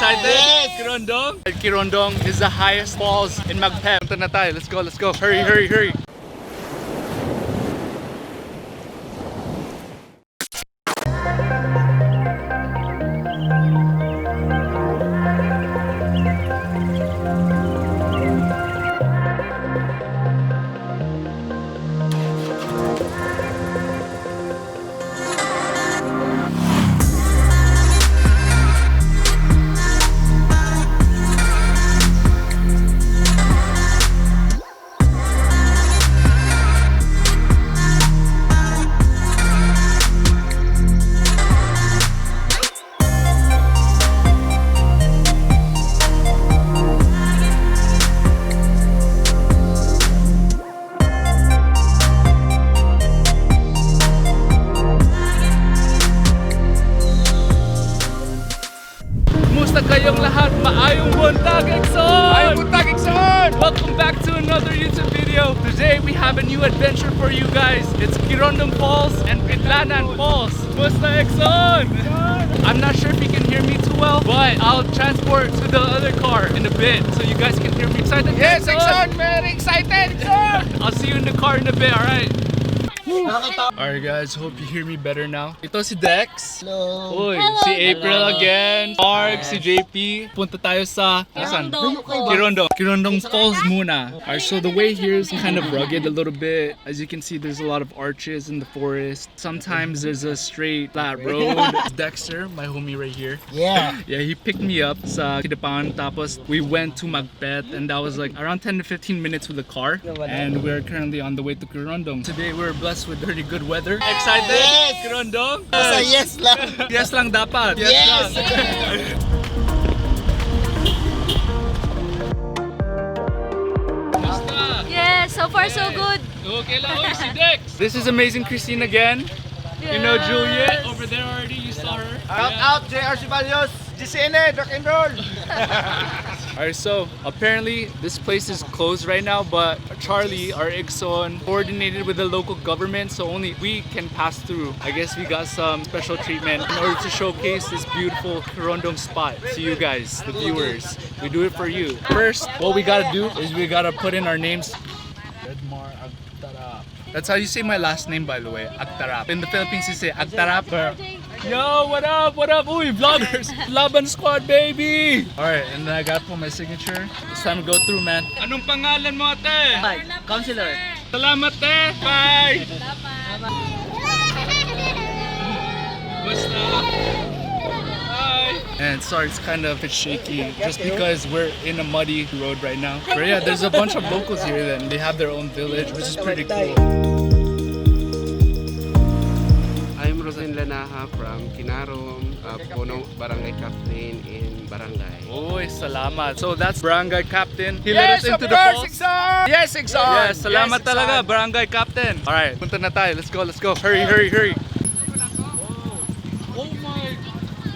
Excited? Yes! Kirundong? Kirundong is the highest falls in Magpet. Punta na tayo. Let's go, let's go. Hurry, hurry, hurry. Kayong lahat, maayong buntag, Exxon! Maayong buntag, Exxon! Welcome back to another YouTube video. Today we have a new adventure for you guys. It's Kirunglong Falls and Pitlanan Falls. Musta, Exxon? I'm not sure if you can hear me too well, but I'll transport to the other car in a bit so you guys can hear me. Excited? Yes, Exxon! Very excited, Exxon! I'll see you in the car in a bit, alright? Alright guys, hope you hear me better now. Ito si Dex. Hello. Uy, si April again. Mark, si JP. Punta tayo sa Kirunglong Falls muna. Alright, so the way here is kind of rugged a little bit. As you can see, there's a lot of arches in the forest. Sometimes there's a straight flat road. Dexter, my homie right here. Yeah. Yeah, he picked me up sa Kidapawan. Tapos we went to Magpet and that was like around 10 to 15 minutes with the car. And we're currently on the way to Kirunglong. Today we're blessed with very good weather. Excited? Yes! Kirunglong? Basta yes lang. Yes lang dapat. Yes, Yes! lang. Basta. Yes, so far so good. Okay lang. Oy, si Dex. This is Amazing Christine again. You know Juliet over there already. You saw her. Shout out, JR Sibalios, GCN, rock and roll. Alright, so apparently this place is closed right now, but Charlie, our Ixon, coordinated with the local government, so only we can pass through. I guess we got some special treatment in order to showcase this beautiful Kirunglong spot to you guys, the viewers. We do it for you. First, what we gotta do is we gotta put in our names. That's how you say my last name, by the way, Agtarap. In the Philippines, you say Agtarap. Yo, what up? What up? Uy, vloggers! Laban Squad, baby! Alright, and then I got to put my signature. It's time to go through, man. Anong pangalan mo, ate? Hi, counselor. Salamat, te! Bye! Basta! Bye! And sorry, it's kind of shaky just because we're in a muddy road right now. But yeah, there's a bunch of locals here then. They have their own village, which is pretty cool. I'm Lanaha from Kinarum, Puno Barangay Captain in Barangay. Uy, salamat. So that's Barangay Captain. He led us into the falls. Exxon! Yes, Exxon! Yes, salamat talaga, Barangay Captain. Alright, punta na tayo. Let's go, let's go. Hurry, hurry, hurry. Oh my,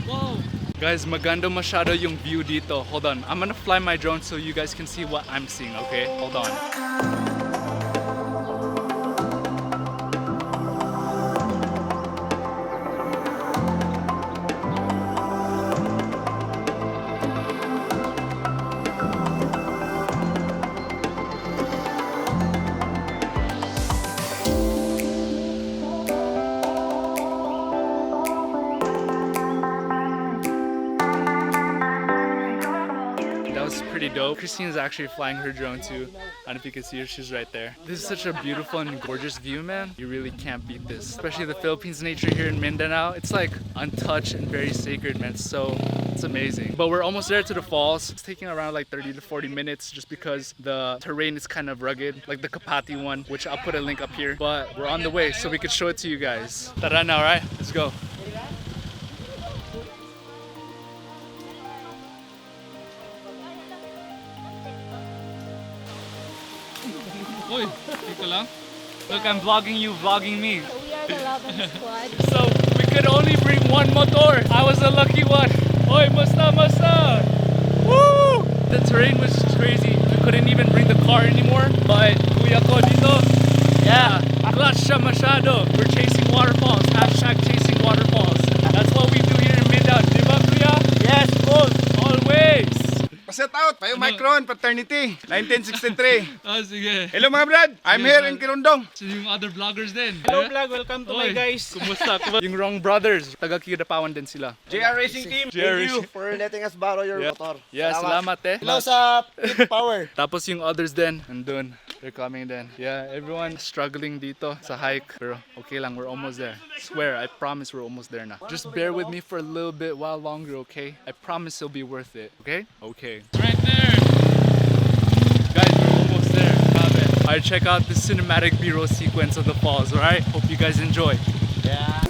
wow. Guys, maganda masyado yung view dito. Hold on, I'm gonna fly my drone so you guys can see what I'm seeing, okay? Hold on. Pretty dope. Christine's actually flying her drone too. I don't know if you can see her, she's right there. This is such a beautiful and gorgeous view, man. You really can't beat this. Especially the Philippines nature here in Mindanao. It's like untouched and very sacred, man. It's amazing. But we're almost there to the falls. It's taking around like 30 to 40 minutes just because the terrain is kind of rugged, like the Kapati one, which I'll put a link up here. But we're on the way so we could show it to you guys. Tara na, alright? Let's go. Uy, dito lang. Look, I'm vlogging you, vlogging me. We are the Laban Squad. So, we could only bring one motor. I was the lucky one. Oy, musta, musta! Woo! The terrain was just crazy. We couldn't even bring the car anymore. But, kuya ko dito, yeah, clutch siya masyado. We're chasing waterfalls. Hashtag chasing waterfalls. That's what we do here in Mindanao. Diba, kuya? Yes, cool. All Kayo Micron, Fraternity, 1963. Ah, sige. Hello mga brad, I'm Yes, here brad. in Kirundong. So yung other vloggers din. Hello vlog, welcome to my guys. Kumusta? Yung wrong brothers. Taga Kidapawan din sila. JR Racing Team, Jerry. Thank you for letting us borrow your motor. Yeah, salamat eh. Hello sa Pit Power. Tapos yung others din, nandun. They're coming din. Yeah, everyone struggling dito sa hike. Pero okay lang, we're almost there. Swear, I promise we're almost there now. Just bear with me for a little bit while longer, okay? I promise it'll be worth it, okay? Okay. Right there! Guys, we're almost there. Alright, check out the cinematic B-roll sequence of the falls, alright? Hope you guys enjoy. Yeah.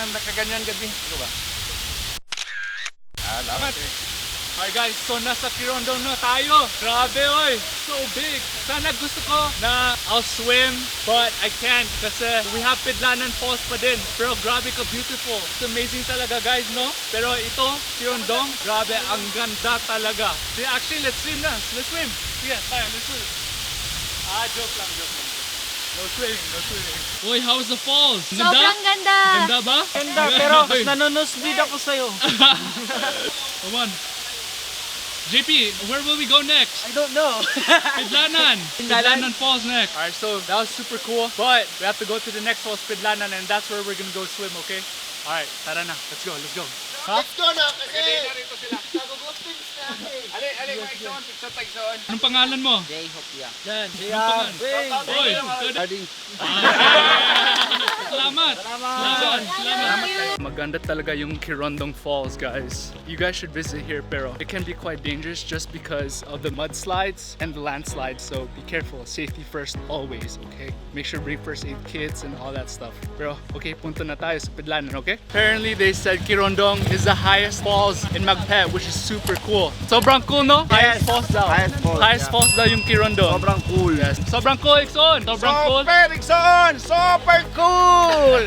Nakaganyan gabi. Ano ba? Salamat. Alright guys, so nasa Kirundong na tayo. Grabe oy, so big. Sana gusto ko na I'll swim, but I can't kasi we have Pidlanan Falls pa din. Pero grabe ka beautiful. It's amazing talaga guys, no? Pero ito, Kirundong, grabe, ang ganda talaga. Actually, let's swim na. Let's swim. Sige, tayo, let's swim. Joke lang, joke lang. No swimming, no swimming. Uy, how's the falls? Sobrang ganda. Ganda ba? Ganda, pero mas nanonosbleed ako sa'yo. Come on. JP, where will we go next? I don't know. Pidlanan. Pidlanan Falls next. Alright, so that was super cool. But we have to go to the next falls, Pidlanan, and that's where we're gonna go swim, okay? Alright, tara na. Let's go, let's go. Let's go na kasi Narito sila. nagugustings natin. Ali, Mike Pixon, Pixon. Anong pangalan mo? Jay Hopia. Yan. Yeah. Oy, good. Harding. Salamat. Salamat. Salamat. Maganda talaga yung Kirundong Falls, guys. You guys should visit here, pero it can be quite dangerous just because of the mudslides and the landslides. So be careful. Safety first, always. Okay. Make sure to bring first aid kits and all that stuff. Pero okay, punta na tayo sa Pidlanan. Okay. Apparently, they said Kirundong is the highest falls in Magpet, which is super cool. Sobrang cool, no? Highest falls daw. Highest falls daw yung Kirundong. Sobrang cool. Yes. Sobrang cool, Ikson. Sobrang cool. Super, Ixon! Super cool!